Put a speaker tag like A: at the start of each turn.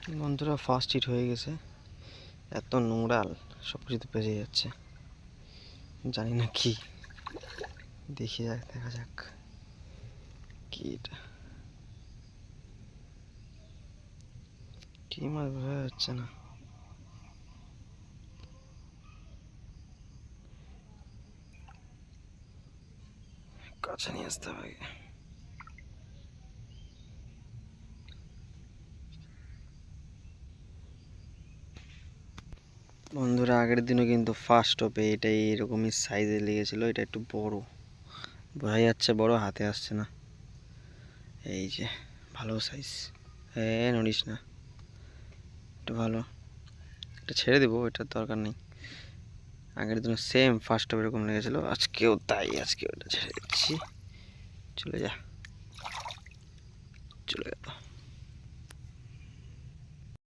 A: বন্ধুরা first hit হয়ে গেছে। এত নোংরা সব কিছুতে বেজে যাচ্ছে, জানি না কি। দেখা যাক কি এটা, কি মাছ বোঝা যাচ্ছে না। কাছে নিয়ে আসতে হবে। বন্ধুরা আগের দিনও কিন্তু ফার্স্ট হবে, এটা এইরকমই সাইজে লেগেছিল। এটা একটু বড়, বোঝা যাচ্ছে বড়, হাতে আসছে না। এই যে ভালো সাইজ। হ্যাঁ নড়িস না, একটু ভালো। এটা ছেড়ে দেবো, এটার দরকার নেই। আগের দিনও সেম ফার্স্ট হবে এরকম লেগেছিলো, আজকেও তাই। আজকে ওটা ছেড়ে দিচ্ছি। চলে যা, চলে গেল।